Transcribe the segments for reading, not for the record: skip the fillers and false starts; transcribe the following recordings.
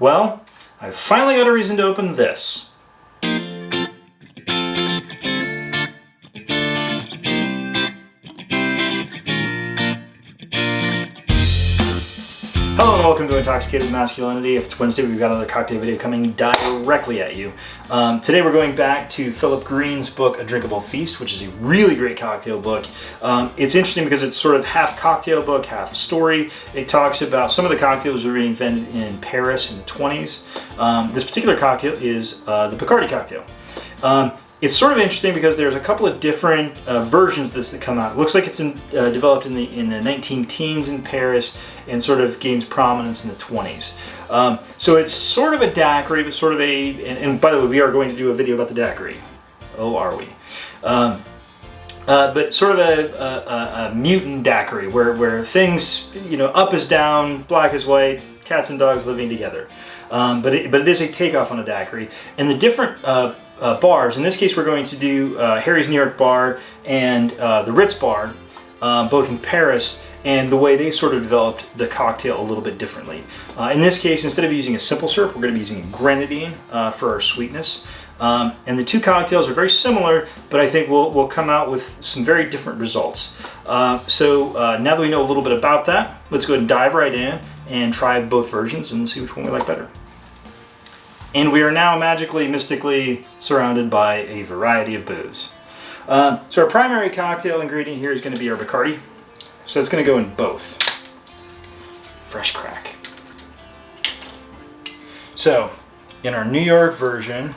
Well, I finally got a reason to open this. Hello and welcome to Intoxicated Masculinity. If it's Wednesday, we've got another cocktail video coming directly at you. Today we're going back to Philip Green's book, A Drinkable Feast, which is a really great cocktail book. It's interesting because it's sort of half cocktail book, half story. It talks about some of the cocktails that were invented in Paris in the 20s. This particular cocktail is the Bacardi Cocktail. It's sort of interesting because there's a couple of different versions of this that come out. It looks like it's developed in the 19 teens in Paris and sort of gains prominence in the 20s. So it's sort of a daiquiri, but sort of and by the way, we are going to do a video about the daiquiri. Oh, are we? But sort of a mutant daiquiri where things, up is down, black is white, cats and dogs living together. But it is a takeoff on a daiquiri. And the different bars, in this case we're going to do Harry's New York Bar and the Ritz Bar, both in Paris, and the way they sort of developed the cocktail a little bit differently. In this case, instead of using a simple syrup, we're going to be using grenadine for our sweetness. And the two cocktails are very similar, but I think we'll come out with some very different results. So now that we know a little bit about that, let's go ahead and dive right in and try both versions and see which one we like better. And we are now magically, mystically surrounded by a variety of booze. So our primary cocktail ingredient here is going to be our Bacardi. So it's going to go in both. Fresh crack. So in our New York version,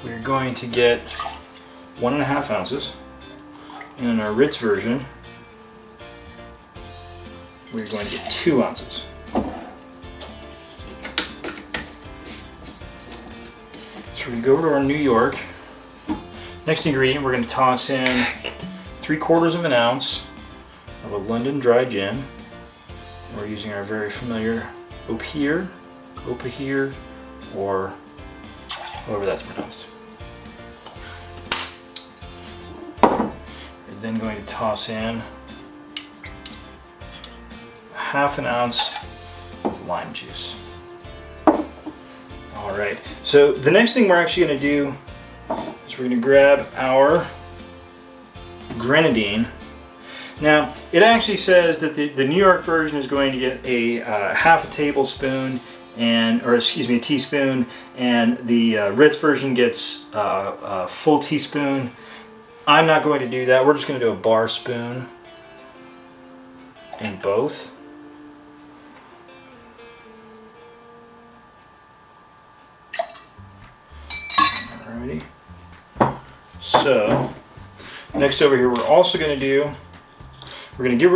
we're going to get 1.5 ounces. And in our Ritz version, we're going to get 2 ounces. So we go over to our New York. Next ingredient, we're going to toss in 3/4 ounce of a London dry gin. We're using our very familiar Opier, or however that's pronounced. We're then going to toss in 1/2 ounce of lime juice. All right, so the next thing we're actually going to do is we're going to grab our grenadine. Now, it actually says that the New York version is going to get a 1/2 tablespoon, a teaspoon, and the Ritz version gets a full teaspoon. I'm not going to do that. We're just going to do a bar spoon in both. Alrighty. So next over here, we're also going to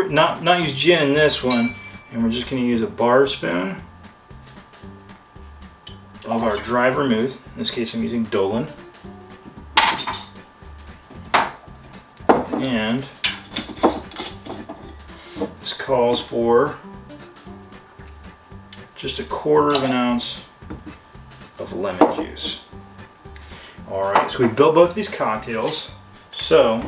not use gin in this one, and we're just going to use a bar spoon of our dry vermouth. In this case, I'm using Dolan. And this calls for just 1/4 ounce of lemon juice. All right, so we built both these cocktails. So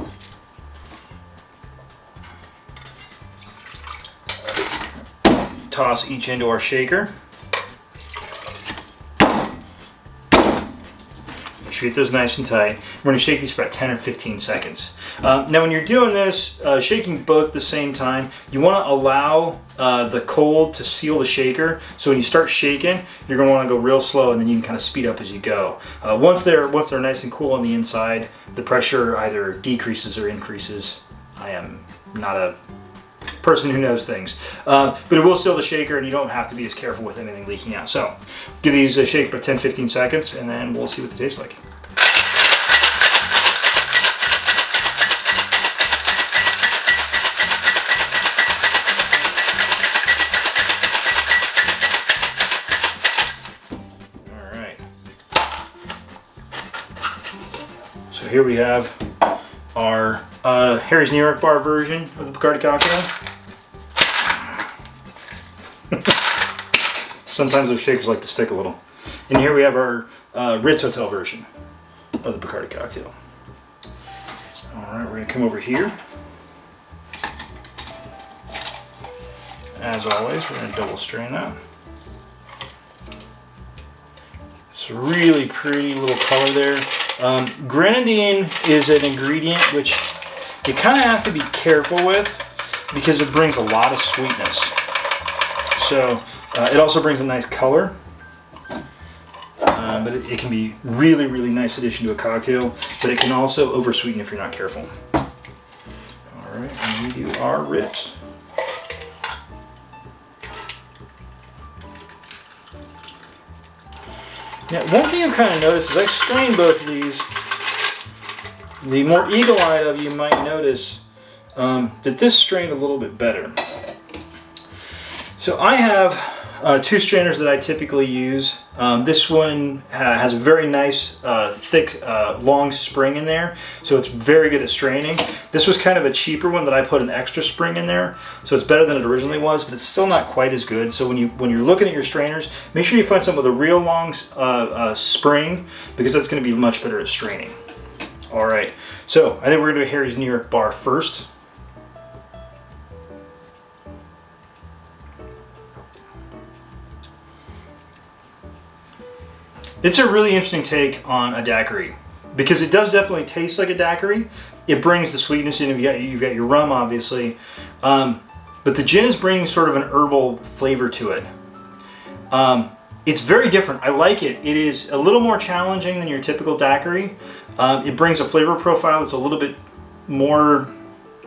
toss each into our shaker. Make sure you get those nice and tight. We're going to shake these for about 10 or 15 seconds. Now when you're doing this, shaking both at the same time, you want to allow the cold to seal the shaker. So when you start shaking, you're going to want to go real slow, and then you can kind of speed up as you go. Once they're nice and cool on the inside, the pressure either decreases or increases. I am not a person who knows things, but it will seal the shaker, and you don't have to be as careful with anything leaking out. So give these a shake for 10-15 seconds, and then we'll see what they taste like. All right. So here we have our Harry's New York Bar version of the Bacardi Cocktail. Sometimes those shakers like to stick a little. And here we have our Ritz Hotel version of the Bacardi Cocktail. Alright, we're going to come over here. As always, we're going to double strain that. It's a really pretty little color there. Grenadine is an ingredient which you kind of have to be careful with because it brings a lot of sweetness. So it also brings a nice color. But it can be really, really nice addition to a cocktail, but it can also oversweeten if you're not careful. All right, and we do our Ritz. Now, one thing I've kind of noticed is I strain both of these. The more eagle-eyed of you might notice that this strained a little bit better. So I have two strainers that I typically use. This one has a very nice, thick, long spring in there, so it's very good at straining. This was kind of a cheaper one that I put an extra spring in there, so it's better than it originally was, but it's still not quite as good. So when you're looking at your strainers, make sure you find some with a real long spring, because that's going to be much better at straining. All right, so I think we're going to do Harry's New York Bar first. It's a really interesting take on a daiquiri because it does definitely taste like a daiquiri. It brings the sweetness in. You've got your rum, obviously, but the gin is bringing sort of an herbal flavor to it. It's very different. I like it. It is a little more challenging than your typical daiquiri. It brings a flavor profile that's a little bit more,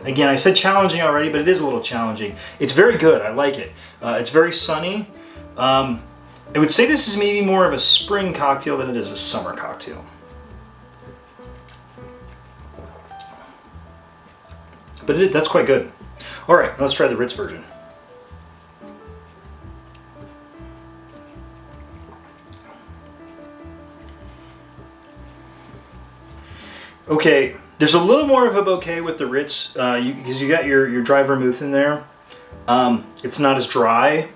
again, I said challenging already, but it is a little challenging. It's very good. I like it. It's very sunny. I would say this is maybe more of a spring cocktail than it is a summer cocktail. But that's quite good. All right, let's try the Ritz version. Okay, there's a little more of a bouquet with the Ritz because you got your dry vermouth in there. It's not as dry,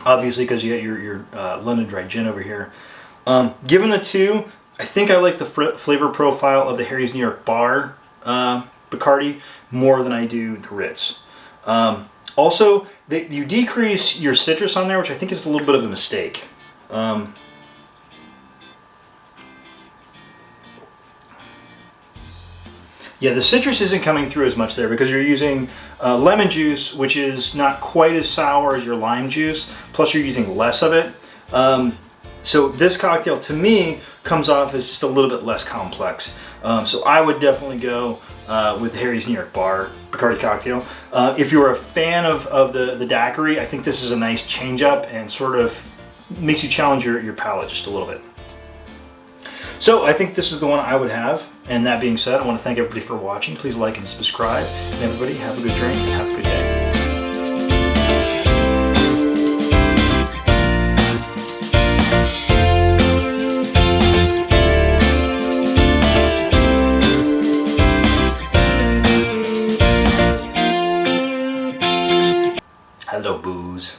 obviously, because you got your London dry gin over here. Given the two, I think I like the flavor profile of the Harry's New York Bar Bacardi more than I do the Ritz. Also, you decrease your citrus on there, which I think is a little bit of a mistake. Yeah, the citrus isn't coming through as much there because you're using lemon juice, which is not quite as sour as your lime juice, plus you're using less of it. So this cocktail, to me, comes off as just a little bit less complex. So I would definitely go with Harry's New York Bar Bacardi Cocktail. If you're a fan of the daiquiri, I think this is a nice change up and sort of makes you challenge your palate just a little bit. So I think this is the one I would have. And that being said, I want to thank everybody for watching. Please like and subscribe. And everybody, have a good drink and have a good day. Hello, booze.